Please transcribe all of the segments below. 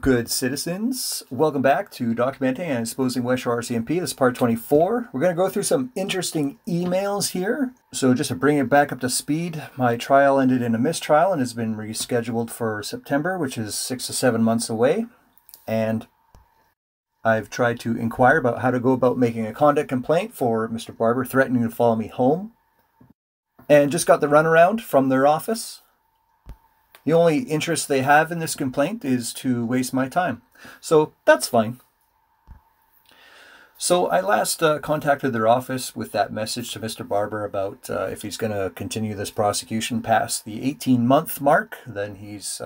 good citizens. Welcome back to Documenting and Exposing West Shore RCMP. This is part 24. We're going to go through some interesting emails here. So just to bring it back up to speed, my trial ended in a mistrial and has been rescheduled for September, which is 6 to 7 months away. And I've tried to inquire about how to go about making a conduct complaint for Mr. Barber threatening to follow me home. And just got the runaround from their office. The only interest they have in this complaint is to waste my time. So that's fine. So I last contacted their office with that message to Mr. Barber about if he's going to continue this prosecution past the 18-month mark, then he's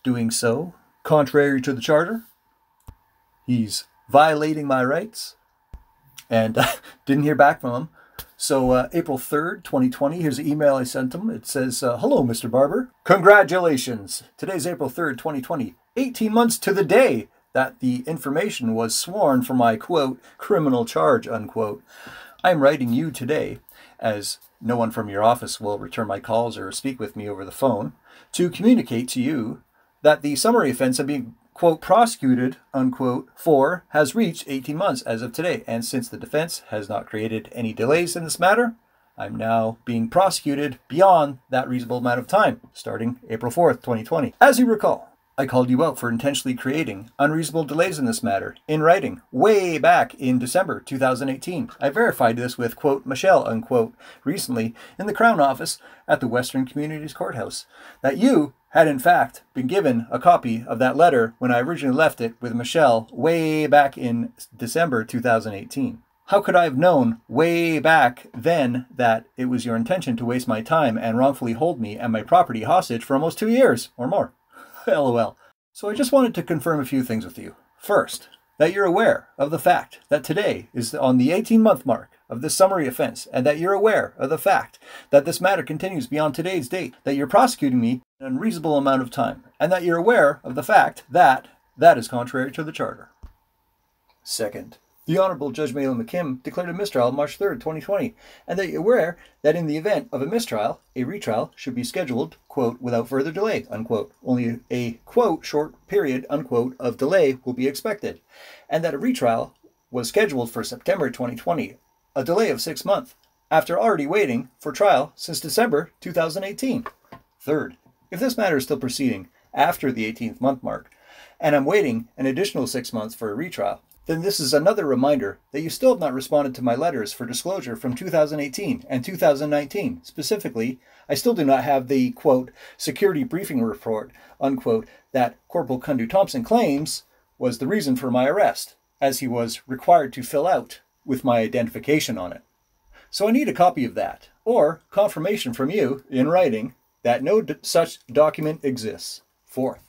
doing so contrary to the charter. He's violating my rights, and didn't hear back from him. So April 3rd, 2020, here's the email I sent him. It says, hello, Mr. Barber. Congratulations. Today's April 3rd, 2020, 18 months to the day that the information was sworn for my, quote, criminal charge, unquote. I'm writing you today, as no one from your office will return my calls or speak with me over the phone, to communicate to you that the summary offense I'm being, quote, prosecuted, unquote, for has reached 18 months as of today. And since the defense has not created any delays in this matter, I'm now being prosecuted beyond that reasonable amount of time, starting April 4th, 2020. As you recall, I called you out for intentionally creating unreasonable delays in this matter in writing way back in December 2018. I verified this with, quote, Michelle, unquote, recently in the Crown Office at the Western Communities Courthouse, that you had in fact been given a copy of that letter when I originally left it with Michelle way back in December 2018. How could I have known way back then that it was your intention to waste my time and wrongfully hold me and my property hostage for almost 2 years or more? LOL. So I just wanted to confirm a few things with you. First, that you're aware of the fact that today is on the 18-month mark of this summary offense, and that you're aware of the fact that this matter continues beyond today's date, that you're prosecuting me an unreasonable amount of time, and that you're aware of the fact that that is contrary to the charter. Second, the Honorable Judge Malin McKim declared a mistrial on March 3rd, 2020, and that you're aware that in the event of a mistrial, a retrial should be scheduled, quote, without further delay, unquote. Only a, quote, short period, unquote, of delay will be expected, and that a retrial was scheduled for September 2020, a delay of 6 months, after already waiting for trial since December 2018. Third, if this matter is still proceeding after the 18th month mark, and I'm waiting an additional 6 months for a retrial, then this is another reminder that you still have not responded to my letters for disclosure from 2018 and 2019. Specifically, I still do not have the, quote, security briefing report, unquote, that Corporal Kundu-Thomsen claims was the reason for my arrest, as he was required to fill out with my identification on it. So I need a copy of that, or confirmation from you in writing that no such document exists. Fourth,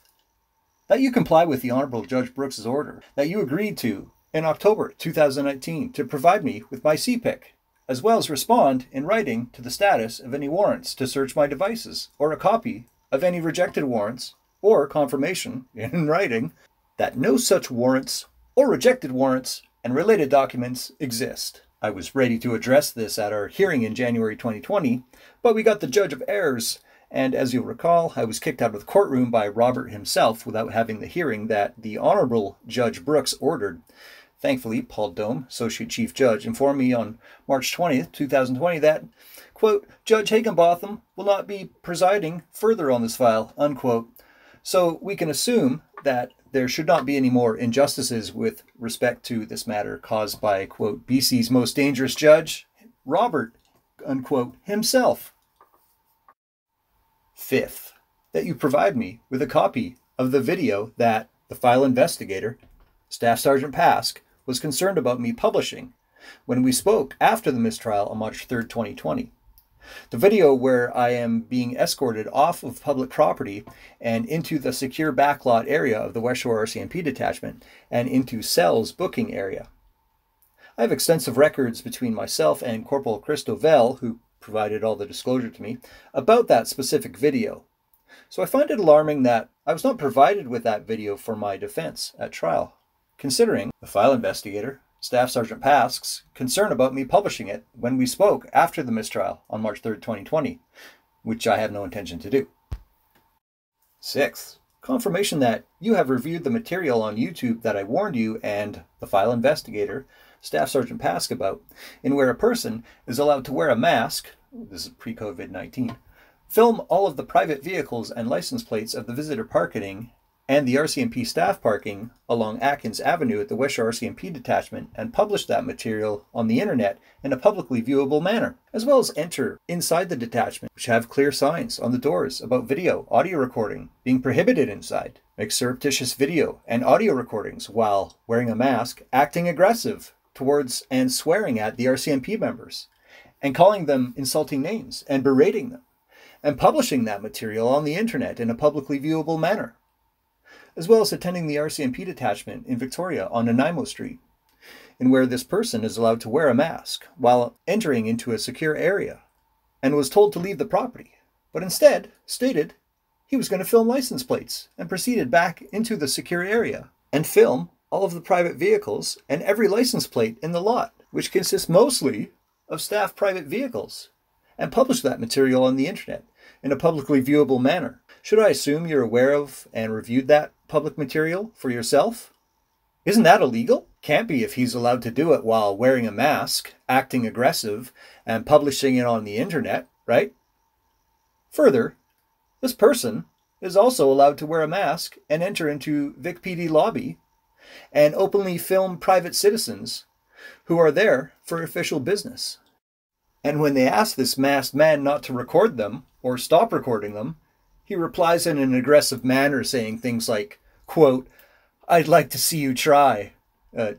that you comply with the Honorable Judge Brooks's order that you agreed to in October 2019 to provide me with my CPIC, as well as respond in writing to the status of any warrants to search my devices, or a copy of any rejected warrants, or confirmation in writing that no such warrants or rejected warrants and related documents exist. I was ready to address this at our hearing in January 2020, but we got the Judge of Errors, and as you'll recall, I was kicked out of the courtroom by Robert himself without having the hearing that the Honorable Judge Brooks ordered. Thankfully, Paul Dome, Associate Chief Judge, informed me on March 20th, 2020 that, quote, Judge Higginbotham will not be presiding further on this file, unquote. So we can assume that there should not be any more injustices with respect to this matter caused by, quote, BC's most dangerous judge, Robert, unquote, himself. Fifth, that you provide me with a copy of the video that the file investigator, Staff Sergeant Pask, was concerned about me publishing when we spoke after the mistrial on March 3rd, 2020. The video where I am being escorted off of public property and into the secure backlot area of the West Shore RCMP detachment and into Cell's booking area. I have extensive records between myself and Corporal Christo Vell, who provided all the disclosure to me, about that specific video. So I find it alarming that I was not provided with that video for my defense at trial, considering the file investigator, Staff Sergeant Pask's, concern about me publishing it when we spoke after the mistrial on March 3rd, 2020, which I have no intention to do. Sixth, confirmation that you have reviewed the material on YouTube that I warned you and the file investigator, Staff Sergeant Pask, about, in where a person is allowed to wear a mask, this is pre-COVID-19, film all of the private vehicles and license plates of the visitor parking and the RCMP staff parking along Atkins Avenue at the West Shore RCMP detachment, and publish that material on the internet in a publicly viewable manner, as well as enter inside the detachment, which have clear signs on the doors about video, audio recording being prohibited inside, make surreptitious video and audio recordings while wearing a mask, acting aggressive towards and swearing at the RCMP members, and calling them insulting names and berating them, and publishing that material on the internet in a publicly viewable manner, as well as attending the RCMP detachment in Victoria on Nanaimo Street, in where this person is allowed to wear a mask while entering into a secure area, and was told to leave the property, but instead stated he was going to film license plates and proceeded back into the secure area and film all of the private vehicles and every license plate in the lot, which consists mostly of staff private vehicles, and publish that material on the internet in a publicly viewable manner. Should I assume you're aware of and reviewed that public material for yourself? Isn't that illegal? Can't be if he's allowed to do it while wearing a mask, acting aggressive, and publishing it on the internet, right? Further, this person is also allowed to wear a mask and enter into Vic PD lobby and openly film private citizens who are there for official business. And when they ask this masked man not to record them or stop recording them, he replies in an aggressive manner, saying things like, quote, "I'd like to see you try."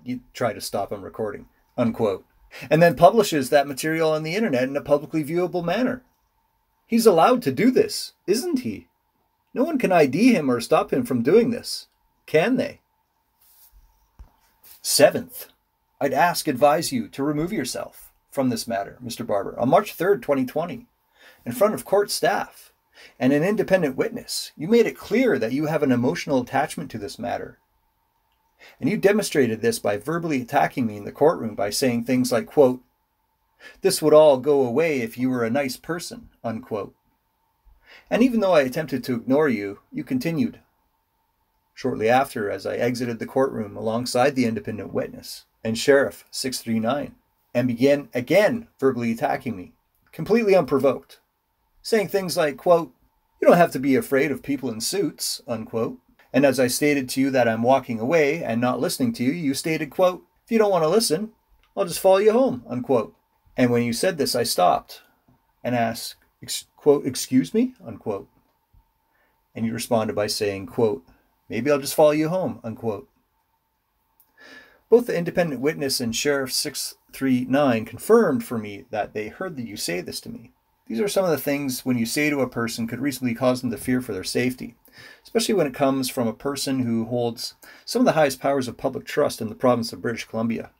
You try to stop him recording, unquote. And then publishes that material on the internet in a publicly viewable manner. He's allowed to do this, isn't he? No one can ID him or stop him from doing this, can they? Seventh, I'd advise you to remove yourself from this matter, Mr. Barber, on March 3rd, 2020, in front of court staff and an independent witness. You made it clear that you have an emotional attachment to this matter. And you demonstrated this by verbally attacking me in the courtroom by saying things like, quote, "This would all go away if you were a nice person," unquote. And even though I attempted to ignore you, you continued. Shortly after, as I exited the courtroom alongside the independent witness and Sheriff 639, and began again verbally attacking me, completely unprovoked, saying things like, quote, "You don't have to be afraid of people in suits," unquote. And as I stated to you that I'm walking away and not listening to you, you stated, quote, "If you don't want to listen, I'll just follow you home," unquote. And when you said this, I stopped and asked, quote, "Excuse me," unquote. And you responded by saying, quote, "Maybe I'll just follow you home," unquote. Both the independent witness and Sheriff 639 confirmed for me that they heard that you say this to me. These are some of the things when you say to a person could reasonably cause them to fear for their safety, especially when it comes from a person who holds some of the highest powers of public trust in the province of British Columbia.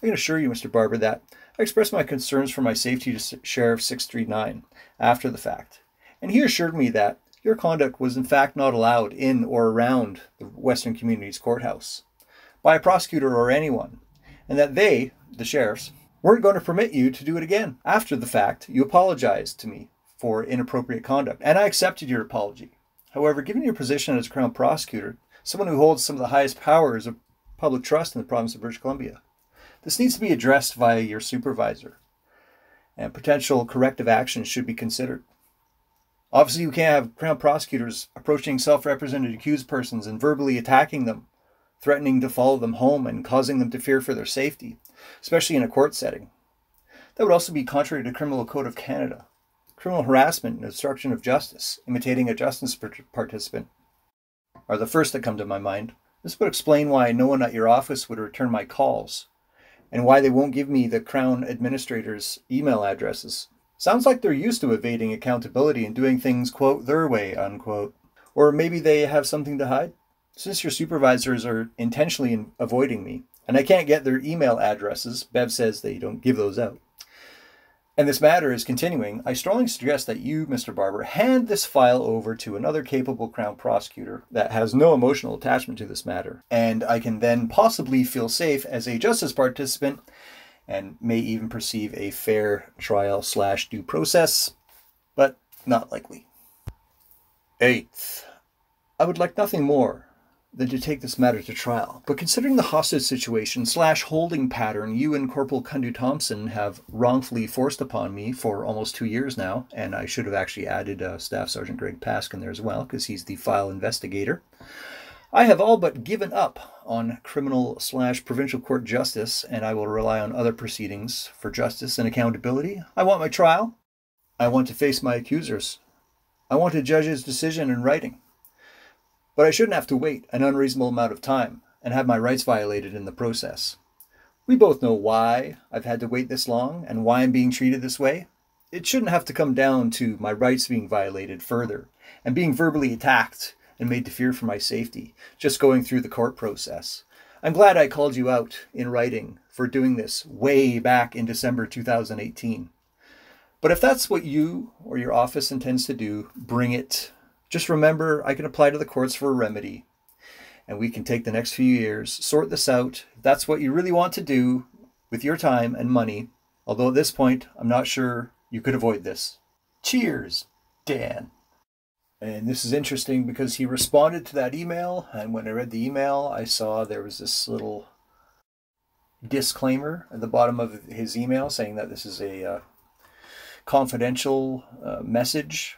I can assure you, Mr. Barber, that I expressed my concerns for my safety to Sheriff 639 after the fact, and he assured me that your conduct was in fact not allowed in or around the Western Communities Courthouse by a prosecutor or anyone, and that they, the sheriffs, weren't going to permit you to do it again. After the fact, you apologized to me for inappropriate conduct, and I accepted your apology. However, given your position as a Crown Prosecutor, someone who holds some of the highest powers of public trust in the province of British Columbia, this needs to be addressed via your supervisor, and potential corrective actions should be considered. Obviously, you can't have Crown Prosecutors approaching self-represented accused persons and verbally attacking them, threatening to follow them home and causing them to fear for their safety, especially in a court setting. That would also be contrary to Criminal Code of Canada. Criminal harassment and obstruction of justice, imitating a justice participant, are the first that come to my mind. This would explain why no one at your office would return my calls, and why they won't give me the Crown Administrator's email addresses. Sounds like they're used to evading accountability and doing things, quote, their way, unquote. Or maybe they have something to hide? Since your supervisors are intentionally avoiding me, and I can't get their email addresses, Bev says they don't give those out, and this matter is continuing, I strongly suggest that you, Mr. Barber, hand this file over to another capable Crown Prosecutor that has no emotional attachment to this matter, and I can then possibly feel safe as a justice participant and may even perceive a fair trial/due process, but not likely. Eighth, I would like nothing more than to take this matter to trial, but considering the hostage situation / holding pattern you and Corporal Kundu-Thomsen have wrongfully forced upon me for almost 2 years now, and I should have actually added Staff Sergeant Greg Paskin there as well, because he's the file investigator, I have all but given up on criminal / provincial court justice, and I will rely on other proceedings for justice and accountability. I want my trial. I want to face my accusers. I want a judge's decision in writing. But I shouldn't have to wait an unreasonable amount of time and have my rights violated in the process. We both know why I've had to wait this long and why I'm being treated this way. It shouldn't have to come down to my rights being violated further and being verbally attacked and made to fear for my safety, just going through the court process. I'm glad I called you out in writing for doing this way back in December 2018. But if that's what you or your office intends to do, bring it. Just remember, I can apply to the courts for a remedy, and we can take the next few years, sort this out. If that's what you really want to do with your time and money, although at this point, I'm not sure you could avoid this. Cheers, Dan. And this is interesting because he responded to that email, and when I read the email, I saw there was this little disclaimer at the bottom of his email saying that this is a confidential message.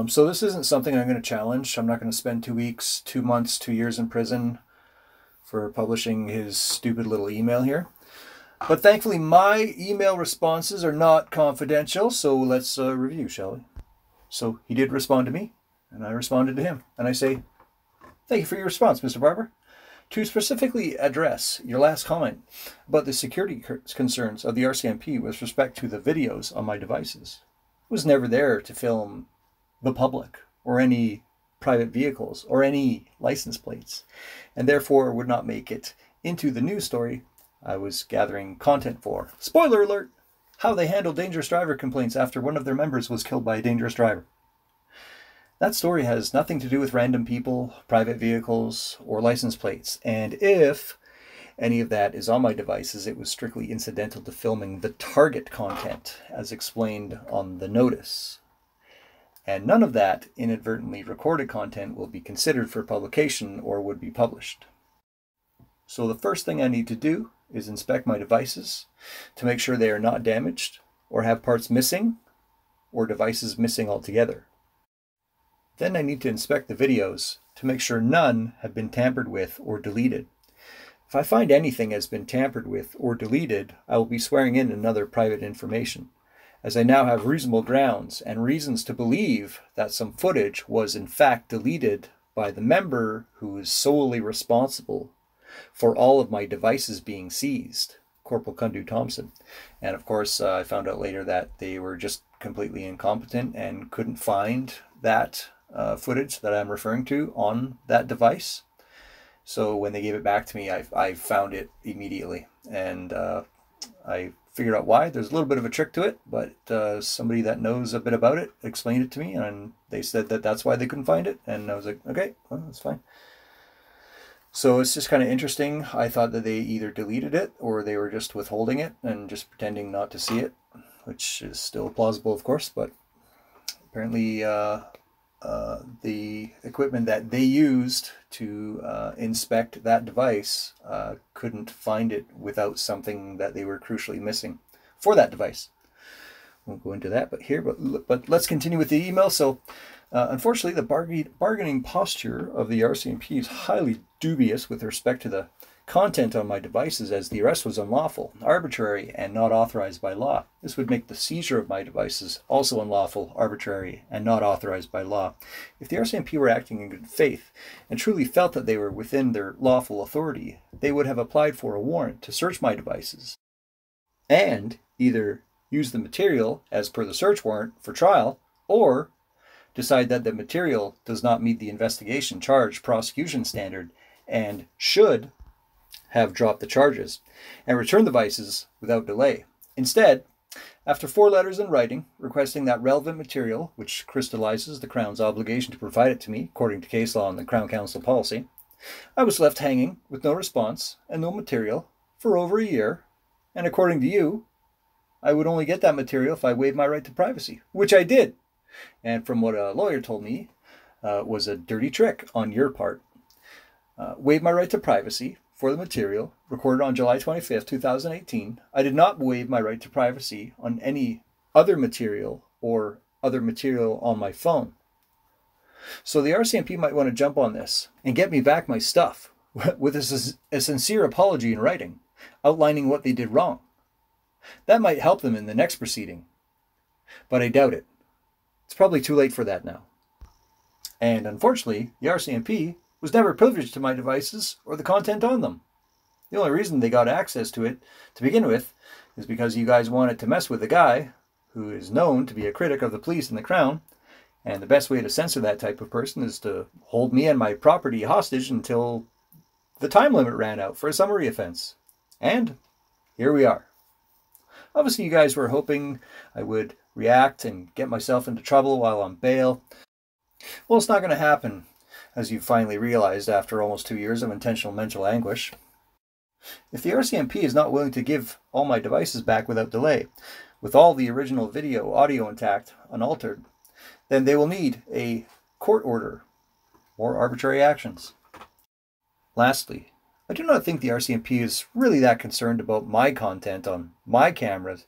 So this isn't something I'm going to challenge. I'm not going to spend 2 weeks, 2 months, 2 years in prison for publishing his stupid little email here. But thankfully, my email responses are not confidential, so let's review, shall we? So he did respond to me, and I responded to him. And I say, thank you for your response, Mr. Barber. To specifically address your last comment about the security concerns of the RCMP with respect to the videos on my devices, I was never there to film the public or any private vehicles or any license plates, and therefore would not make it into the news story I was gathering content for. Spoiler alert! How they handled dangerous driver complaints after one of their members was killed by a dangerous driver. That story has nothing to do with random people, private vehicles, or license plates, and if any of that is on my devices, it was strictly incidental to filming the target content as explained on the notice. And none of that inadvertently recorded content will be considered for publication or would be published. So the first thing I need to do is inspect my devices to make sure they are not damaged or have parts missing or devices missing altogether. Then I need to inspect the videos to make sure none have been tampered with or deleted. If I find anything has been tampered with or deleted, I will be swearing in another private information, as I now have reasonable grounds and reasons to believe that some footage was in fact deleted by the member who is solely responsible for all of my devices being seized, Corporal Kundu-Thomsen. And of course, I found out later that they were just completely incompetent and couldn't find that footage that I'm referring to on that device. So when they gave it back to me, I found it immediately. And I figured out why. There's a little bit of a trick to it, but somebody that knows a bit about it explained it to me, and they said that that's why they couldn't find it. And I was like, okay, well, that's fine. So it's just kind of interesting. I thought that they either deleted it or they were just withholding it and just pretending not to see it, which is still plausible, of course, but apparently the equipment that they used to inspect that device couldn't find it without something that they were crucially missing for that device. Won't go into that, but let's continue with the email. So unfortunately, the bargaining posture of the RCMP is highly dubious with respect to the content on my devices, as the arrest was unlawful, arbitrary, and not authorized by law. This would make the seizure of my devices also unlawful, arbitrary, and not authorized by law. If the RCMP were acting in good faith and truly felt that they were within their lawful authority, they would have applied for a warrant to search my devices and either use the material as per the search warrant for trial, or decide that the material does not meet the investigation, charge, prosecution standard and should have dropped the charges and return the devices without delay. Instead, after 4 letters in writing requesting that relevant material, which crystallizes the Crown's obligation to provide it to me according to case law and the Crown Counsel policy, I was left hanging with no response and no material for over a year, and according to you, I would only get that material if I waived my right to privacy, which I did. And from what a lawyer told me, was a dirty trick on your part. Waive my right to privacy for the material recorded on July 25th, 2018. I did not waive my right to privacy on any other material or other material on my phone. So the RCMP might want to jump on this and get me back my stuff with a sincere apology in writing, outlining what they did wrong. That might help them in the next proceeding, but I doubt it. It's probably too late for that now. And unfortunately, the RCMP was never privileged to my devices or the content on them. The only reason they got access to it to begin with is because you guys wanted to mess with a guy who is known to be a critic of the police and the Crown, and the best way to censor that type of person is to hold me and my property hostage until the time limit ran out for a summary offence. And here we are. Obviously, you guys were hoping I would react and get myself into trouble while on bail. Well, it's not going to happen, as you've finally realized after almost 2 years of intentional mental anguish. If the RCMP is not willing to give all my devices back without delay, with all the original video, audio intact, unaltered, then they will need a court order or arbitrary actions. Lastly, I do not think the RCMP is really that concerned about my content on my cameras,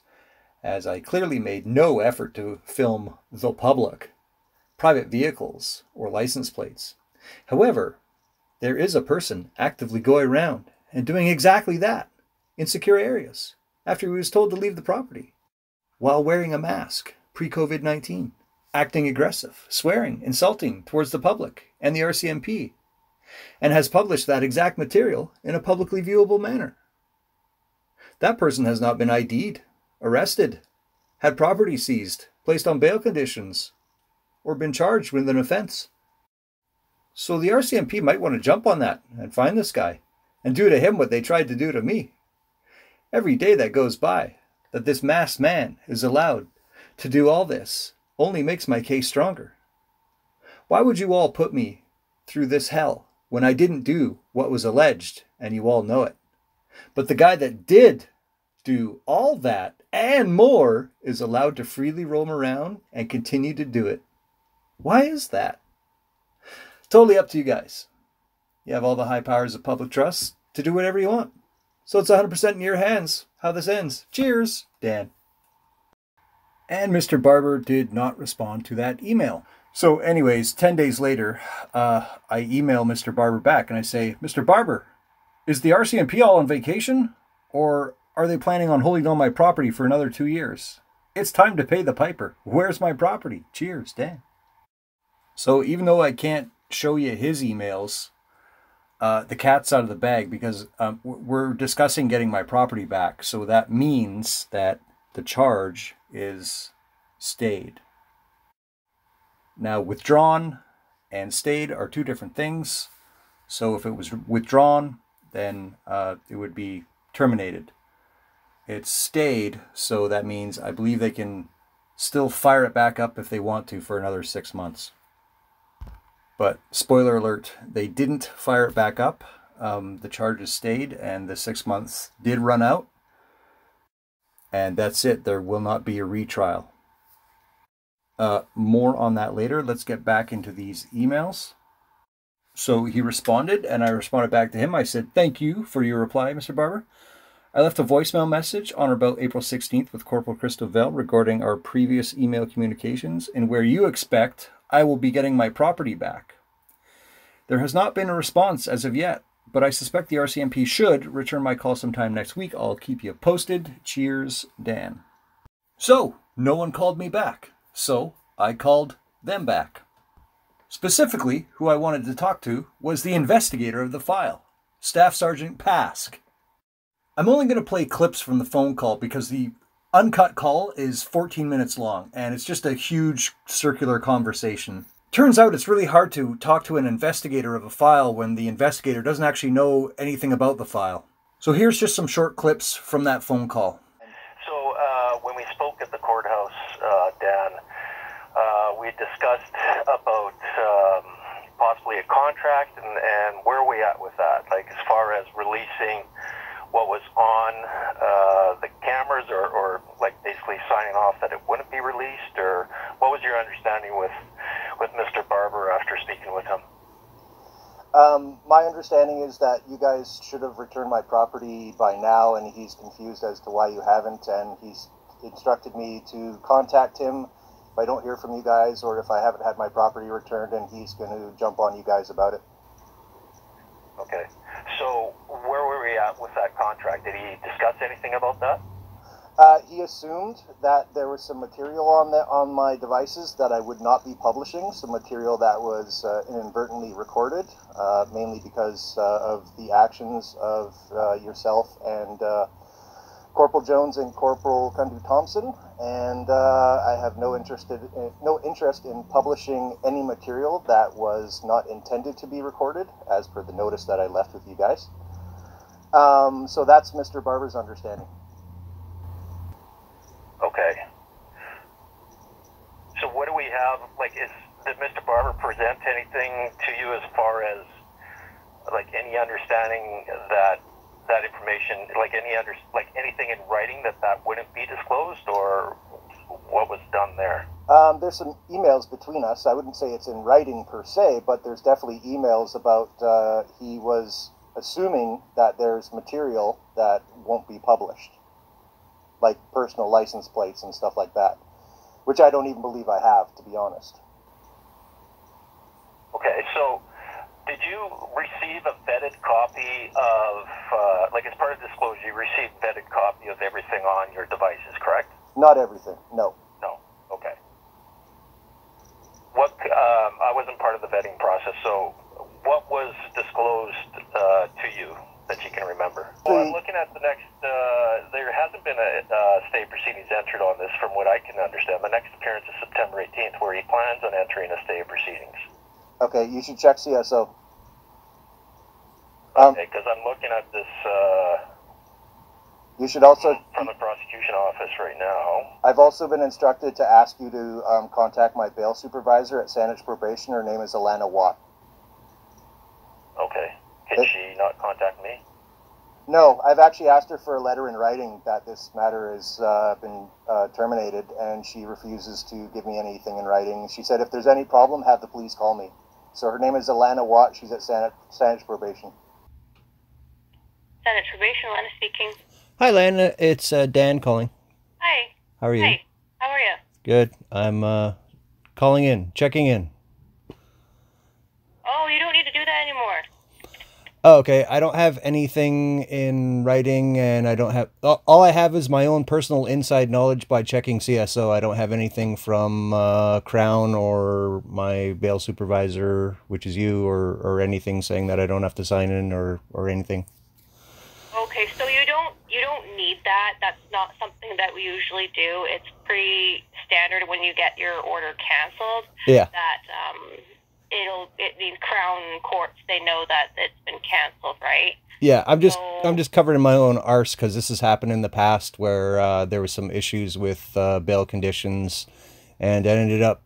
as I clearly made no effort to film the public, private vehicles, or license plates. However, there is a person actively going around and doing exactly that in secure areas after he was told to leave the property, while wearing a mask pre-COVID-19, acting aggressive, swearing, insulting towards the public and the RCMP, and has published that exact material in a publicly viewable manner. That person has not been ID'd, arrested, had property seized, placed on bail conditions, or been charged with an offence. So the RCMP might want to jump on that and find this guy and do to him what they tried to do to me. Every day that goes by that this masked man is allowed to do all this only makes my case stronger. Why would you all put me through this hell when I didn't do what was alleged, and you all know it? But the guy that did do all that and more is allowed to freely roam around and continue to do it. Why is that? Totally up to you guys. You have all the high powers of public trust to do whatever you want. So it's 100% in your hands how this ends. Cheers, Dan. And Mr. Barber did not respond to that email. So anyways, 10 days later, I email Mr. Barber back and I say, Mr. Barber, is the RCMP all on vacation? Or are they planning on holding on my property for another 2 years? It's time to pay the piper. Where's my property? Cheers, Dan. So even though I can't show you his emails, the cat's out of the bag, because we're discussing getting my property back. So that means that the charge is stayed. Now, withdrawn and stayed are two different things. So if it was withdrawn, then it would be terminated. It's stayed, so that means I believe they can still fire it back up if they want to for another 6 months. But spoiler alert, they didn't fire it back up. The charges stayed and the 6 months did run out. And that's it. There will not be a retrial. More on that later. Let's get back into these emails. So he responded and I responded back to him. I said, thank you for your reply, Mr. Barber. I left a voicemail message on or about April 16th with Corporal Christovelle regarding our previous email communications and where you expect I will be getting my property back. There has not been a response as of yet, but I suspect the RCMP should return my call sometime next week. I'll keep you posted. Cheers, Dan. So, no one called me back. So, I called them back. Specifically, who I wanted to talk to was the investigator of the file, Staff Sergeant Pask. I'm only going to play clips from the phone call because the uncut call is 14 minutes long, and it's just a huge circular conversation. Turns out it's really hard to talk to an investigator of a file when the investigator doesn't actually know anything about the file. So here's just some short clips from that phone call. So when we spoke at the courthouse, Dan, we discussed about possibly a contract and where are we at with that? Like as far as releasing what was on the cameras or like basically signing off that it wouldn't be released, or what was your understanding with with Mr. Barber after speaking with him? My understanding is that you guys should have returned my property by now, and he's confused as to why you haven't, and he's instructed me to contact him if I don't hear from you guys, or if I haven't had my property returned, and he's going to jump on you guys about it. Okay. So where were we at with that contract? Did he discuss anything about that? He assumed that there was some material on my devices that I would not be publishing, some material that was inadvertently recorded, mainly because of the actions of yourself and Corporal Jones and Corporal Kundu-Thomsen, and I have no interest in publishing any material that was not intended to be recorded, as per the notice that I left with you guys. So that's Mr. Barber's understanding. Okay. So what do we have, like, did Mr. Barber present anything to you as far as, like, any understanding that information, like, anything in writing that wouldn't be disclosed, or what was done there? There's some emails between us. I wouldn't say it's in writing per se, but there's definitely emails about he was assuming that there's material that won't be published, like personal license plates and stuff like that, which I don't even believe I have, to be honest. Okay, so did you receive a vetted copy of, like, as part of disclosure, you received a vetted copy of everything on your devices, correct? Not everything, no. No, okay. What, I wasn't part of the vetting process, so what was disclosed to you that you can remember? Well, I'm looking at the next, there hasn't been a stay proceedings entered on this from what I can understand. The next appearance is September 18th, where he plans on entering a stay of proceedings. Okay, you should check CSO. Okay, because I'm looking at this you should also from the prosecution office right now. I've also been instructed to ask you to contact my bail supervisor at Saanich Probation. Her name is Alana Watt. Okay. Can she not contact me? No, I've actually asked her for a letter in writing that this matter has been terminated, and she refuses to give me anything in writing. She said if there's any problem, have the police call me. So her name is Alana Watt. She's at Saanich Probation. Saanich Probation, Lana speaking. Hi, Lana. It's Dan calling. Hi. How are you? Hi. How are you? Good. I'm calling in, checking in. Oh, you don't need to do that anymore. Oh, okay. I don't have anything in writing, and I don't have... All I have is my own personal inside knowledge by checking CSO. I don't have anything from Crown or my bail supervisor, which is you, or anything saying that I don't have to sign in or anything. Okay, so you don't need that. That's not something that we usually do. It's pretty standard when you get your order canceled. Yeah. That these Crown courts, they know that it's been canceled, right? Yeah, I'm just covered in my own arse because this has happened in the past where there was some issues with bail conditions, and I ended up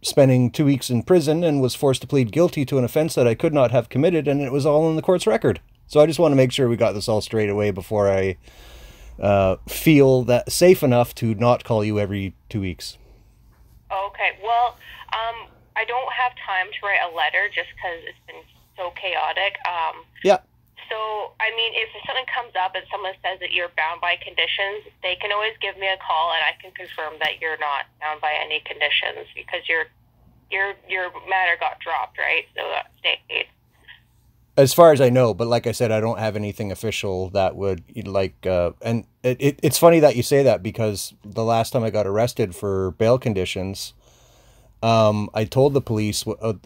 spending 2 weeks in prison and was forced to plead guilty to an offense that I could not have committed, and it was all in the court's record. So I just want to make sure we got this all straight away before I feel that safe enough to not call you every 2 weeks. Okay, well, I don't have time to write a letter just because it's been so chaotic. Yeah. So, I mean, if something comes up and someone says that you're bound by conditions, they can always give me a call and I can confirm that you're not bound by any conditions because your matter got dropped, right? So that stayed. As far as I know, but like I said, I don't have anything official that would, like, and it's funny that you say that because the last time I got arrested for bail conditions, I told the police,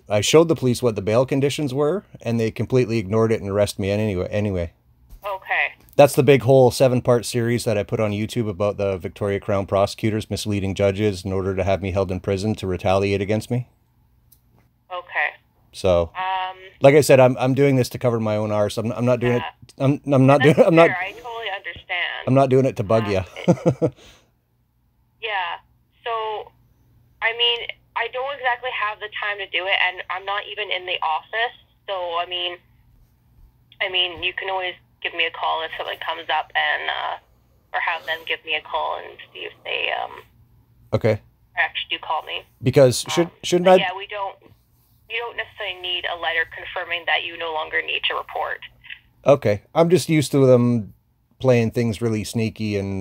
I showed the police what the bail conditions were, and they completely ignored it and arrested me anyway. Okay. That's the big whole 7-part series that I put on YouTube about the Victoria Crown prosecutors misleading judges in order to have me held in prison to retaliate against me. Okay. So, like I said, I'm doing this to cover my own arse. I'm not doing it. I'm not doing. I'm not. I totally understand. I'm not doing it to bug you. Yeah. So, I mean, I don't exactly have the time to do it, and I'm not even in the office. So, I mean, you can always give me a call if something comes up, and or have them give me a call and see if they okay. actually do call me. Because shouldn't I? Yeah, you don't necessarily need a letter confirming that you no longer need to report. Okay, I'm just used to them playing things really sneaky and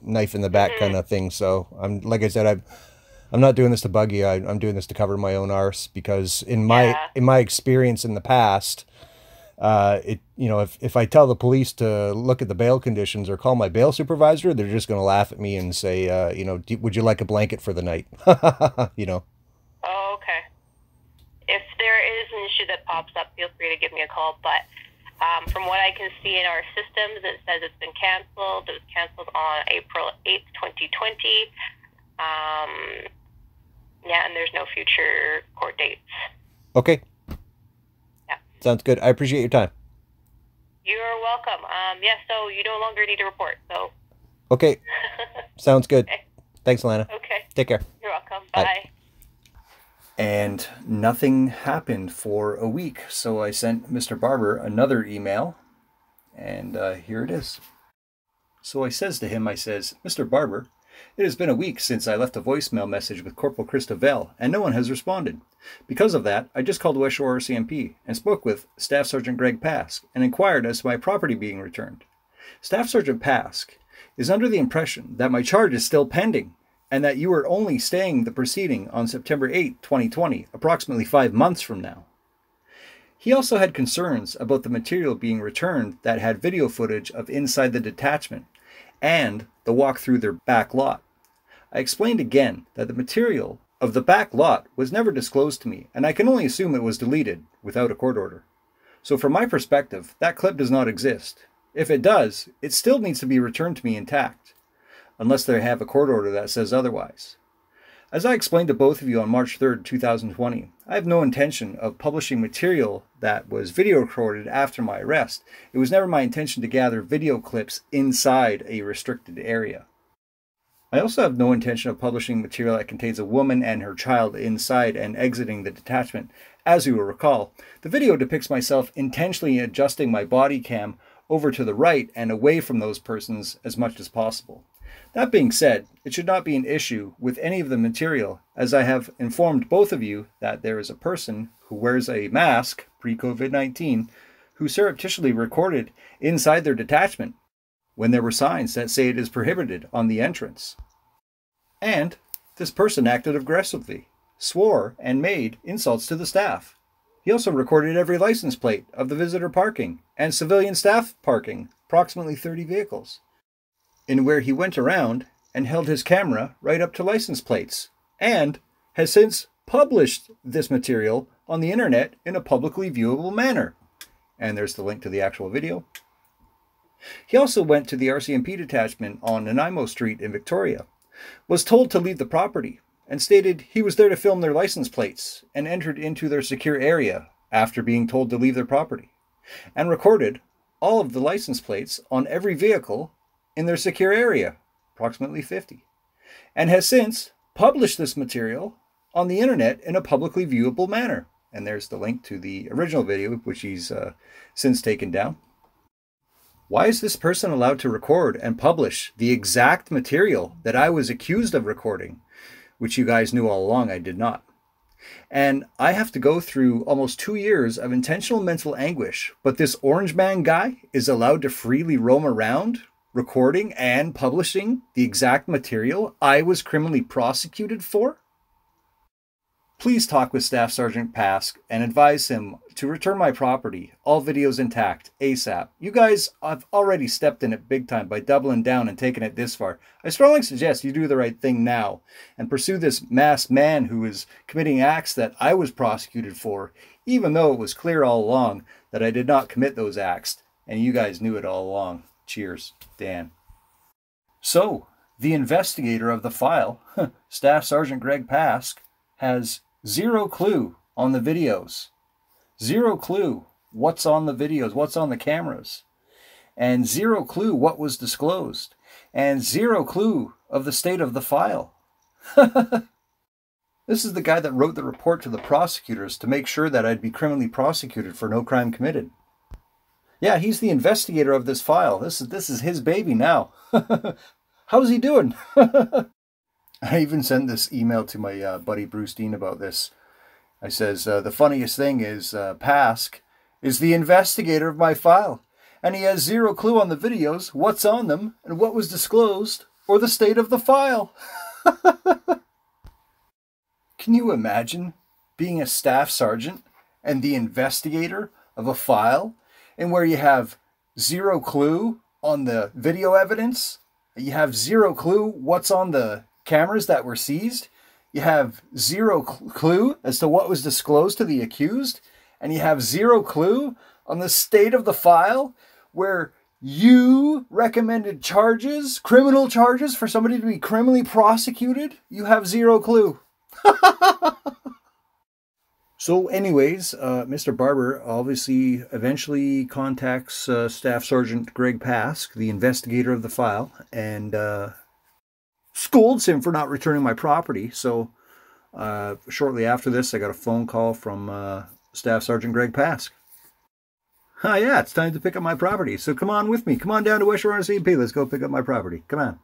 knife in the back kind of thing. So like I said, I'm not doing this to bug you. I'm doing this to cover my own arse, because in my experience in the past, if I tell the police to look at the bail conditions or call my bail supervisor, they're just going to laugh at me and say, would you like a blanket for the night? Oh, okay. If there is an issue that pops up, feel free to give me a call. But from what I can see in our systems, it says it's been canceled. It was canceled on April 8th, 2020. And there's no future court dates. Okay. Yeah. Sounds good. I appreciate your time. You're welcome. So you no longer need to report. So. Okay. Sounds good. Okay. Thanks, Alana. Okay. Take care. You're welcome. Bye. Bye. And nothing happened for a week, so I sent Mr. Barber another email, and here it is. So I says to him, Mr. Barber, it has been a week since I left a voicemail message with Corporal Krista Vell, and no one has responded. Because of that, I just called West Shore RCMP and spoke with Staff Sergeant Greg Pask and inquired as to my property being returned. Staff Sergeant Pask is under the impression that my charge is still pending, and that you are only staying the proceeding on September 8, 2020, approximately 5 months from now. He also had concerns about the material being returned that had video footage of inside the detachment and the walk through their back lot. I explained again that the material of the back lot was never disclosed to me, and I can only assume it was deleted without a court order. So from my perspective, that clip does not exist. If it does, it still needs to be returned to me intact, unless they have a court order that says otherwise. As I explained to both of you on March 3rd, 2020, I have no intention of publishing material that was video recorded after my arrest. It was never my intention to gather video clips inside a restricted area. I also have no intention of publishing material that contains a woman and her child inside and exiting the detachment. As you will recall, the video depicts myself intentionally adjusting my body cam over to the right and away from those persons as much as possible. That being said, it should not be an issue with any of the material, as I have informed both of you that there is a person who wears a mask, pre-COVID-19, who surreptitiously recorded inside their detachment when there were signs that say it is prohibited on the entrance. And this person acted aggressively, swore, and made insults to the staff. He also recorded every license plate of the visitor parking and civilian staff parking, approximately 30 vehicles, in where he went around and held his camera right up to license plates, and has since published this material on the internet in a publicly viewable manner. And there's the link to the actual video. He also went to the RCMP detachment on Nanaimo Street in Victoria, was told to leave the property, and stated he was there to film their license plates, and entered into their secure area after being told to leave their property, and recorded all of the license plates on every vehicle in their secure area, approximately 50, and has since published this material on the internet in a publicly viewable manner. And there's the link to the original video, which he's since taken down. Why is this person allowed to record and publish the exact material that I was accused of recording, which you guys knew all along I did not? And I have to go through almost 2 years of intentional mental anguish, but this orange man guy is allowed to freely roam around recording and publishing the exact material I was criminally prosecuted for? Please talk with Staff Sergeant Pask and advise him to return my property, all videos intact, ASAP. You guys have already stepped in it big time by doubling down and taking it this far. I strongly suggest you do the right thing now and pursue this masked man who is committing acts that I was prosecuted for, even though it was clear all along that I did not commit those acts, and you guys knew it all along. Cheers, Dan. So, the investigator of the file, Staff Sergeant Greg Pask, has zero clue on the videos. Zero clue what's on the videos, what's on the cameras. And zero clue what was disclosed. And zero clue of the state of the file. This is the guy that wrote the report to the prosecutors to make sure that I'd be criminally prosecuted for no crime committed. Yeah, he's the investigator of this file. This is his baby now. How's he doing? I even sent this email to my buddy Bruce Dean about this. I says, the funniest thing is Pask is the investigator of my file, and he has zero clue on the videos, what's on them, and what was disclosed, or the state of the file. Can you imagine being a staff sergeant and the investigator of a file, and where you have zero clue on the video evidence, you have zero clue what's on the cameras that were seized, you have zero clue as to what was disclosed to the accused, and you have zero clue on the state of the file, where you recommended charges, criminal charges, for somebody to be criminally prosecuted? You have zero clue. So anyways, Mr. Barber obviously eventually contacts Staff Sergeant Greg Pask, the investigator of the file, and scolds him for not returning my property. So shortly after this, I got a phone call from Staff Sergeant Greg Pask. Ah, yeah, it's time to pick up my property. So come on with me. Come on down to West Shore RCMP. Let's go pick up my property. Come on.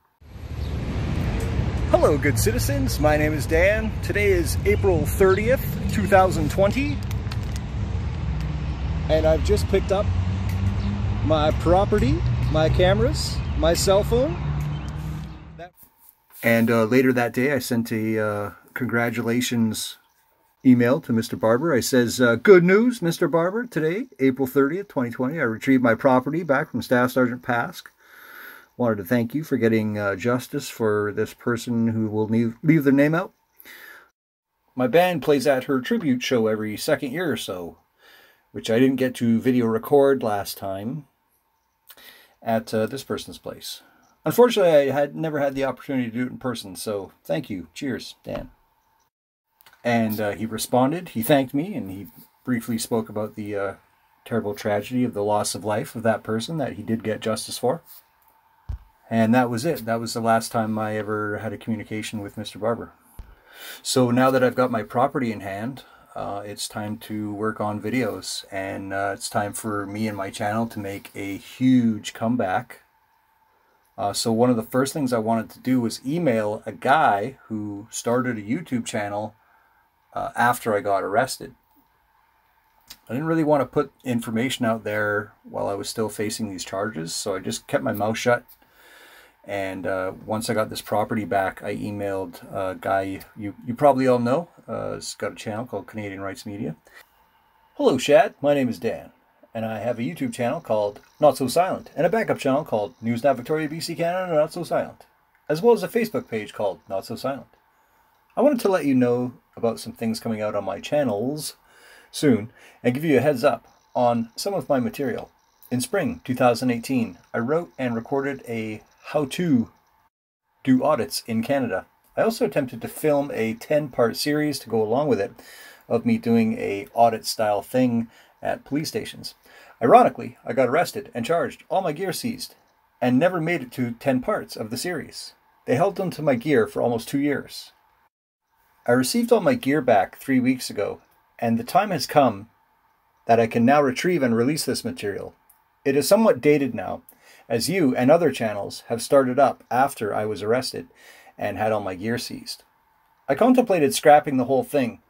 Hello, good citizens. My name is Dan. Today is April 30th, 2020. And I've just picked up my property, my cameras, my cell phone. And later that day, I sent a congratulations email to Mr. Barber. I says, good news, Mr. Barber. Today, April 30th, 2020, I retrieved my property back from Staff Sergeant Pask. Wanted to thank you for getting justice for this person who will leave their name out. My band plays at her tribute show every second year or so, which I didn't get to video record last time at this person's place. Unfortunately, I had never had the opportunity to do it in person, so thank you. Cheers, Dan. And he responded, he thanked me, and he briefly spoke about the terrible tragedy of the loss of life of that person that he did get justice for. And that was it. That was the last time I ever had a communication with Mr. Barber. So now that I've got my property in hand, it's time to work on videos. And it's time for me and my channel to make a huge comeback. So one of the first things I wanted to do was email a guy who started a YouTube channel after I got arrested. I didn't really want to put information out there while I was still facing these charges, so I just kept my mouth shut. And once I got this property back, I emailed a guy you probably all know. He's got a channel called Canadian Rights Media. Hello, Shad. My name is Dan, and I have a YouTube channel called Not So Silent, and a backup channel called News Now Victoria, BC, Canada, Not So Silent, as well as a Facebook page called Not So Silent. I wanted to let you know about some things coming out on my channels soon, and give you a heads up on some of my material. In spring 2018, I wrote and recorded a how to do audits in Canada. I also attempted to film a 10-part series to go along with it of me doing a audit style thing at police stations. Ironically, I got arrested and charged, all my gear seized, and never made it to 10 parts of the series. They held onto my gear for almost 2 years. I received all my gear back 3 weeks ago, and the time has come that I can now retrieve and release this material. It is somewhat dated now, as you and other channels have started up after I was arrested and had all my gear seized. I contemplated scrapping the whole thing,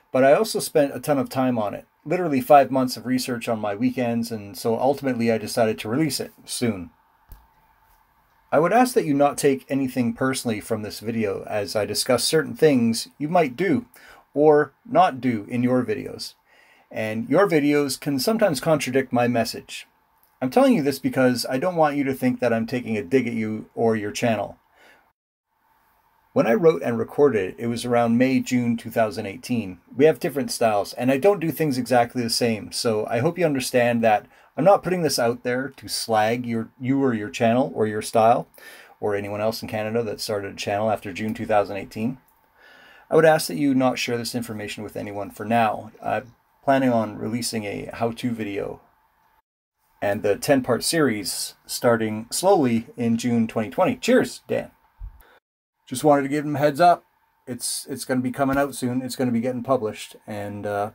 but I also spent a ton of time on it, literally 5 months of research on my weekends, and so ultimately I decided to release it soon. I would ask that you not take anything personally from this video, as I discuss certain things you might do or not do in your videos, and your videos can sometimes contradict my message. I'm telling you this because I don't want you to think that I'm taking a dig at you or your channel. When I wrote and recorded it, it was around May, June 2018. We have different styles, and I don't do things exactly the same, so I hope you understand that I'm not putting this out there to slag you or your channel or your style, or anyone else in Canada that started a channel after June 2018. I would ask that you not share this information with anyone for now. I'm planning on releasing a how-to video and the 10-part series starting slowly in June 2020. Cheers, Dan. Just wanted to give him a heads up. It's going to be coming out soon. It's going to be getting published. And it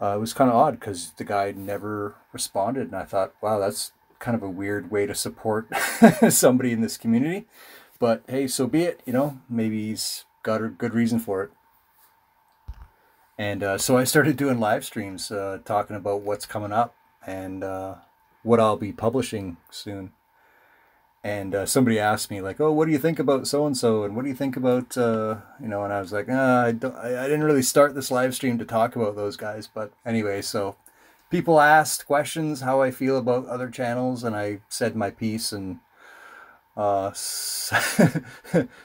was kind of odd because the guy never responded. And I thought, wow, that's kind of a weird way to support somebody in this community. But hey, so be it. Maybe he's got a good reason for it. And so I started doing live streams talking about what's coming up and what I'll be publishing soon. And somebody asked me like, "Oh, what do you think about so and so? And what do you think about And I was like, I didn't really start this live stream to talk about those guys, but anyway. So people asked questions how I feel about other channels, and I said my piece, and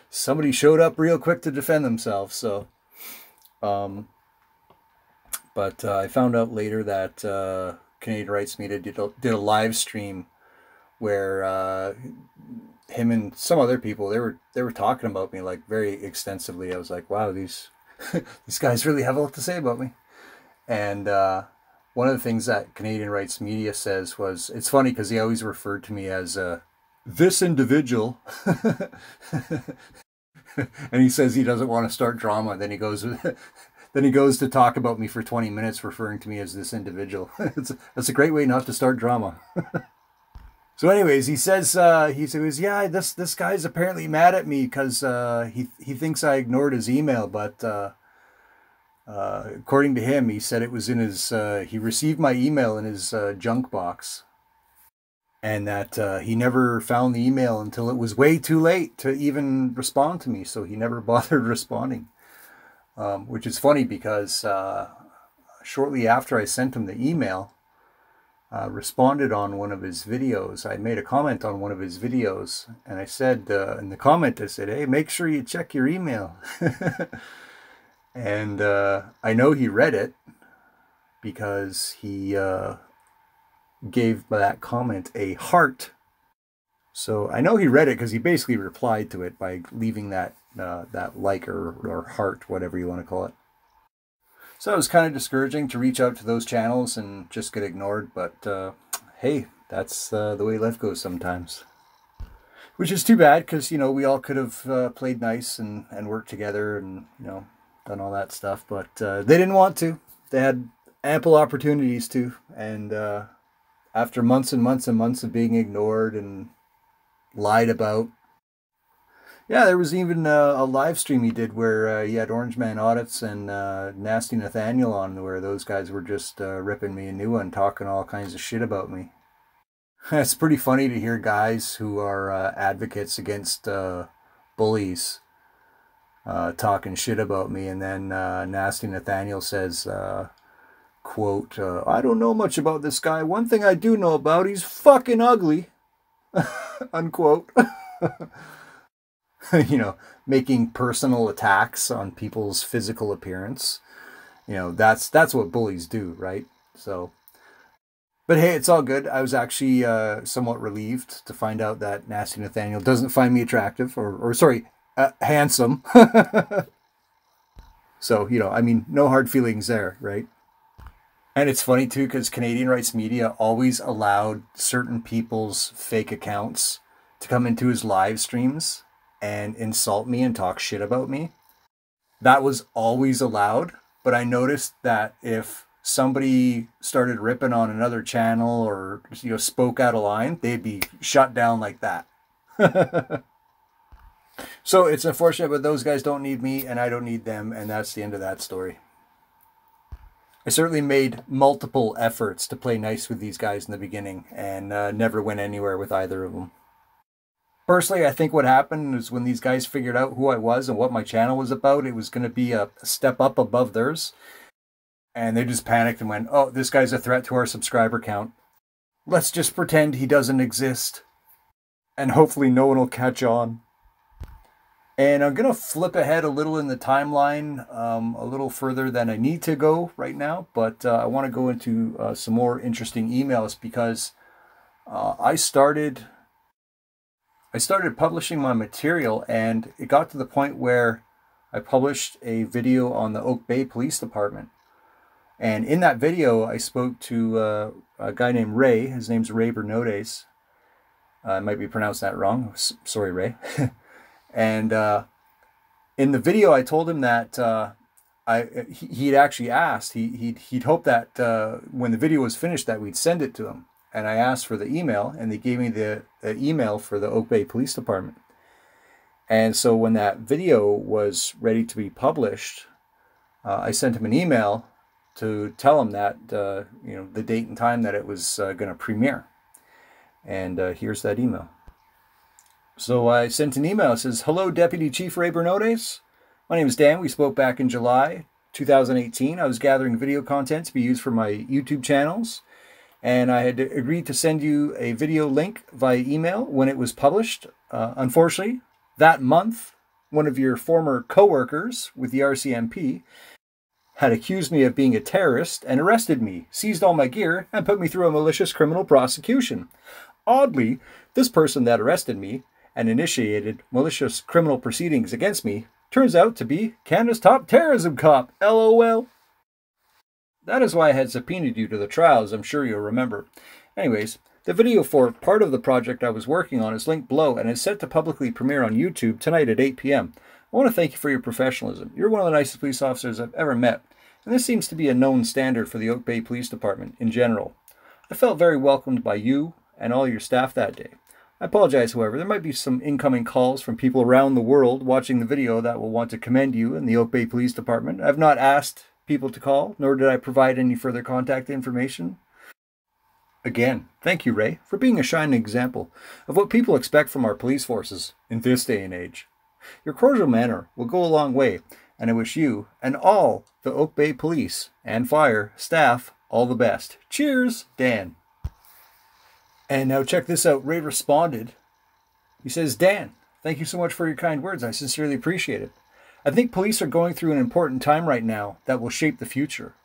somebody showed up real quick to defend themselves. So, but I found out later that Canadian Rights Media did a live stream where him and some other people, they were talking about me like very extensively. I was like, wow, these these guys really have a lot to say about me. And one of the things that Canadian Rights Media says was, it's funny because he always referred to me as this individual. And he says he doesn't want to start drama. Then he goes to talk about me for 20 minutes, referring to me as this individual. That's a great way not to start drama. So anyways, he says, yeah, this guy's apparently mad at me because he thinks I ignored his email, but according to him, he said it was in his, he received my email in his junk box, and that he never found the email until it was way too late to even respond to me, so he never bothered responding, which is funny because shortly after I sent him the email, responded on one of his videos. I made a comment on one of his videos, and I said in the comment, I said, hey, make sure you check your email. And I know he read it because he gave that comment a heart. So I know he read it because he basically replied to it by leaving that like or heart, whatever you want to call it. So it was kind of discouraging to reach out to those channels and just get ignored, but hey, that's the way life goes sometimes. Which is too bad because, we all could have played nice and worked together and, done all that stuff, but they didn't want to. They had ample opportunities to, and after months and months and months of being ignored and lied about. Yeah, there was even a live stream he did where he had Orange Man Audits and Nasty Nathaniel on, where those guys were just ripping me a new one, talking all kinds of shit about me. It's pretty funny to hear guys who are advocates against bullies talking shit about me, and then Nasty Nathaniel says, quote, I don't know much about this guy. One thing I do know about, he's fucking ugly. Unquote. Making personal attacks on people's physical appearance. That's what bullies do, right? So, but hey, it's all good. I was actually somewhat relieved to find out that Nasty Nathaniel doesn't find me attractive, or sorry, handsome. So, no hard feelings there, right? And it's funny too, because Canadian Rights Media always allowed certain people's fake accounts to come into his live streams and insult me and talk shit about me. That was always allowed, but I noticed that if somebody started ripping on another channel or spoke out of line, they'd be shut down like that. So it's unfortunate, but those guys don't need me and I don't need them, and that's the end of that story. I certainly made multiple efforts to play nice with these guys in the beginning and never went anywhere with either of them. Personally, I think what happened is when these guys figured out who I was and what my channel was about, it was going to be a step up above theirs. And they just panicked and went, oh, this guy's a threat to our subscriber count. Let's just pretend he doesn't exist. And hopefully no one will catch on. And I'm going to flip ahead a little in the timeline, a little further than I need to go right now. But I want to go into some more interesting emails because I started publishing my material, and it got to the point where I published a video on the Oak Bay Police Department. And in that video, I spoke to a guy named Ray. His name's Ray Bernodes. I might be pronouncing that wrong. Sorry, Ray. And in the video, I told him that he'd actually asked, he'd hoped that when the video was finished that we'd send it to him. And I asked for the email, and they gave me the email for the Oak Bay Police Department. And so when that video was ready to be published, I sent him an email to tell him that, you know, the date and time that it was going to premiere. And here's that email. So I sent an email. It says, "Hello, Deputy Chief Ray Bernodes. My name is Dan. We spoke back in July 2018. I was gathering video content to be used for my YouTube channels, and I had agreed to send you a video link via email when it was published. Unfortunately, that month, one of your former co-workers with the RCMP had accused me of being a terrorist and arrested me, seized all my gear, and put me through a malicious criminal prosecution. Oddly, this person that arrested me and initiated malicious criminal proceedings against me turns out to be Canada's top terrorism cop. LOL. That is why I had subpoenaed you to the trial, as I'm sure you'll remember. Anyways, the video for part of the project I was working on is linked below and is set to publicly premiere on YouTube tonight at 8 p.m. I want to thank you for your professionalism. You're one of the nicest police officers I've ever met, and this seems to be a known standard for the Oak Bay Police Department in general. I felt very welcomed by you and all your staff that day. I apologize, however, there might be some incoming calls from people around the world watching the video that will want to commend you and the Oak Bay Police Department. I've not asked people to call, nor did I provide any further contact information. Again, thank you, Ray, for being a shining example of what people expect from our police forces in this day and age. Your cordial manner will go a long way, and I wish you and all the Oak Bay Police and Fire staff all the best. Cheers, Dan." And now check this out. Ray responded. He says, "Dan, thank you so much for your kind words. I sincerely appreciate it. I think police are going through an important time right now that will shape the future.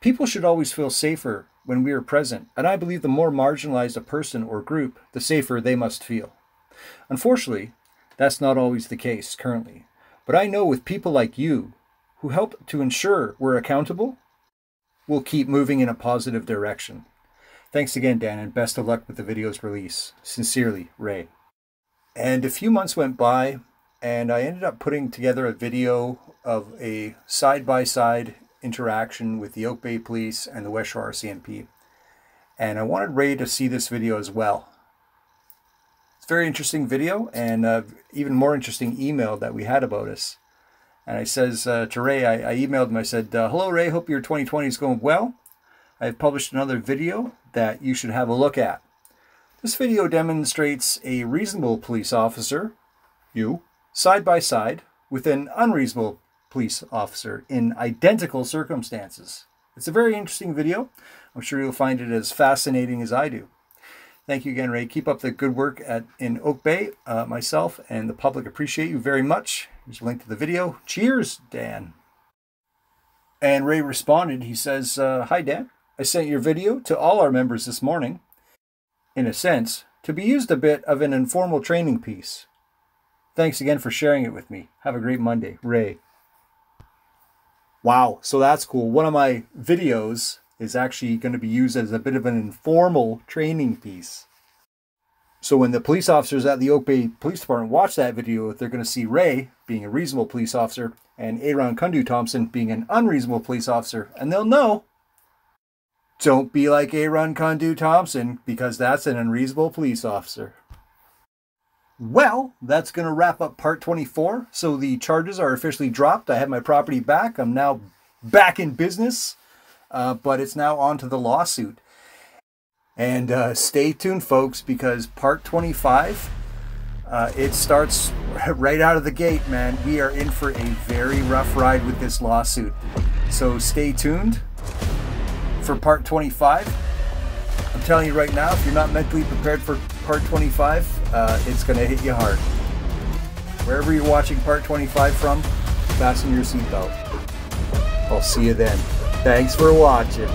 People should always feel safer when we are present, and I believe the more marginalized a person or group, the safer they must feel. Unfortunately, that's not always the case currently, but I know with people like you who help to ensure we're accountable, we'll keep moving in a positive direction. Thanks again, Dan, and best of luck with the video's release. Sincerely, Ray." And a few months went by, and I ended up putting together a video of a side-by-side interaction with the Oak Bay Police and the West Shore RCMP. And I wanted Ray to see this video as well. It's a very interesting video, and even more interesting email that we had about us. And I says to Ray, I emailed him, I said, "Hello, Ray, hope your 2020 is going well. I've published another video that you should have a look at. This video demonstrates a reasonable police officer, you, side by side with an unreasonable police officer in identical circumstances. It's a very interesting video. I'm sure you'll find it as fascinating as I do. Thank you again, Ray. Keep up the good work in Oak Bay. Myself and the public appreciate you very much. Here's a link to the video. Cheers, Dan." And Ray responded. He says, "Hi, Dan. I sent your video to all our members this morning, in a sense, to be used a bit of an informal training piece. Thanks again for sharing it with me. Have a great Monday, Ray." Wow, so that's cool. One of my videos is actually going to be used as a bit of an informal training piece. So when the police officers at the Oak Bay Police Department watch that video, they're going to see Ray being a reasonable police officer and Arun Kundu-Thomsen being an unreasonable police officer, and they'll know, don't be like Arun Kundu-Thomsen, because that's an unreasonable police officer. Well, that's going to wrap up part 24. So the charges are officially dropped. I have my property back. I'm now back in business, but it's now on to the lawsuit. And stay tuned, folks, because part 25, it starts right out of the gate, man. We are in for a very rough ride with this lawsuit. So stay tuned for part 25. I'm telling you right now, if you're not mentally prepared for part 25, it's going to hit you hard. Wherever you're watching part 25 from, fasten your seatbelt. I'll see you then. Thanks for watching.